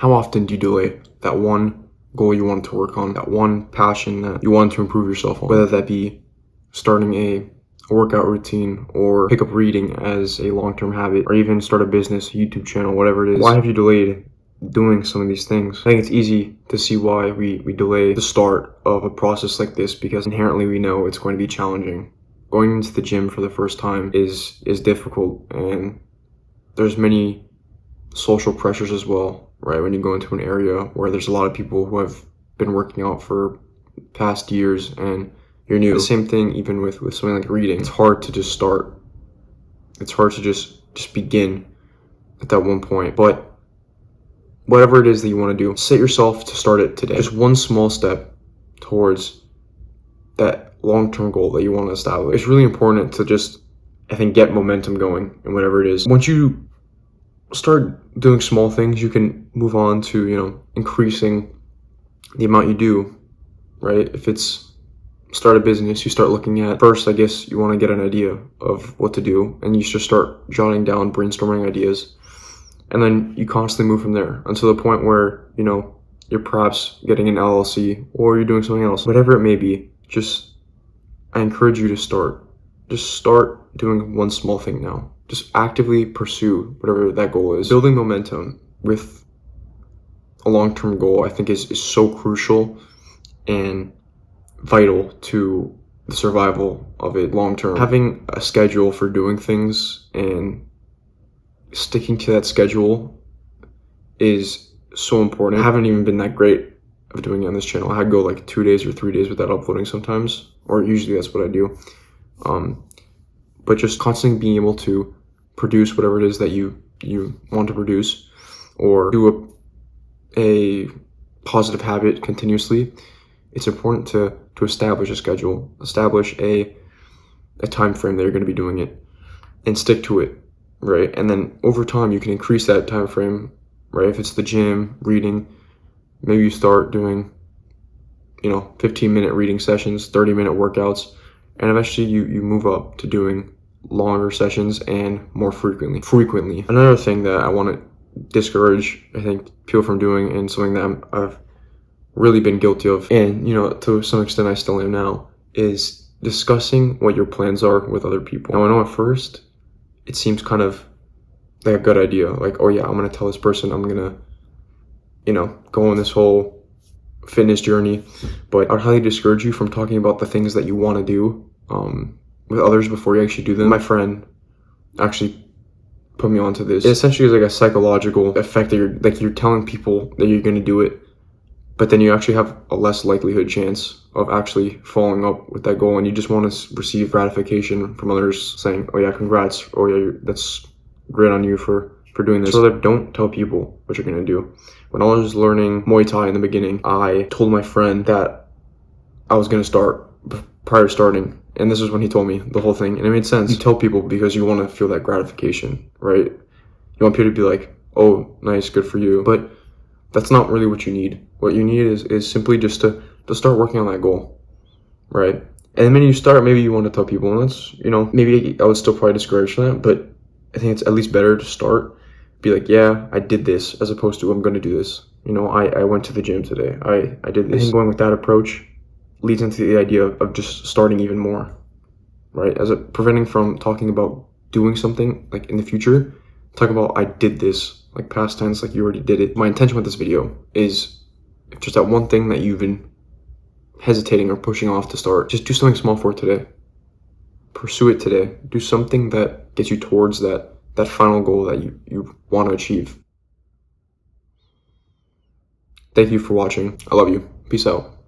How often do you delay that one goal you wanted to work on, that one passion that you wanted to improve yourself on, whether that be starting a workout routine or pick up reading as a long-term habit, or even start a business, YouTube channel, whatever it is? Why have you delayed doing some of these things? I think it's easy to see why we delay the start of a process like this, because inherently we know it's going to be challenging. Going into the gym for the first time is difficult, and there's many social pressures as well, right? When you go into an area where there's a lot of people who have been working out for past years and you're new. The same thing even with something like reading. It's hard to just start. It's hard to just begin at that one point. But whatever it is that you want to do, set yourself to start it today. Just one small step towards that long-term goal that you want to establish. It's really important to just, I think, get momentum going in whatever it is. Once you start doing small things, you can move on to, increasing the amount you do, right? If it's start a business, you start looking at, first, I guess you want to get an idea of what to do, and you just start jotting down, brainstorming ideas, and then you constantly move from there until the point where, you're perhaps getting an LLC or you're doing something else, whatever it may be. I encourage you to just start doing one small thing now. Just actively pursue whatever that goal is. Building momentum with a long-term goal, I think, is so crucial and vital to the survival of it long-term. Having a schedule for doing things and sticking to that schedule is so important. I haven't even been that great of doing it on this channel. I go like 2 days or 3 days without uploading sometimes, or usually that's what I do. But just constantly being able to produce whatever it is that you want to produce, or do a positive habit continuously, it's important to establish a schedule, establish a time frame that you're going to be doing it, and stick to it, right? And then over time, you can increase that time frame, right? If it's the gym, reading, maybe you start doing, 15-minute reading sessions, 30-minute workouts, and eventually you move up to doing longer sessions and more frequently. Another thing that I want to discourage, I think, people from doing, and something that I've really been guilty of, and to some extent I still am now, is discussing what your plans are with other people. Now, I know at first it seems kind of like a good idea, like, oh yeah, I'm gonna tell this person I'm gonna go on this whole fitness journey, but I'd highly discourage you from talking about the things that you want to do with others before you actually do them. My friend actually put me onto this. It essentially is like a psychological effect that you're telling people that you're going to do it, but then you actually have a less likelihood chance of actually following up with that goal, and you just want to receive gratification from others saying, oh yeah, congrats, oh yeah, that's great on you for doing this. So that don't tell people what you're going to do. When I was learning Muay Thai in the beginning, I told my friend that I was going to start prior to starting, and this is when he told me the whole thing, and it made sense. You tell people because you want to feel that gratification, right? You want people to be like, oh, nice, good for you, but that's not really what you need. What you need is simply just to start working on that goal, right? And then you start, maybe you want to tell people, and that's, maybe I would still probably discourage that, but I think it's at least better to start, be like, yeah, I did this, as opposed to, I'm going to do this. I went to the gym today. I did this. I think going with that approach leads into the idea of just starting even more, right? Preventing from talking about doing something like in the future, talk about, I did this, like past tense, like you already did it. My intention with this video is, if just that one thing that you've been hesitating or pushing off to start, just do something small for today. Pursue it today. Do something that gets you towards that final goal that you want to achieve. Thank you for watching. I love you. Peace out.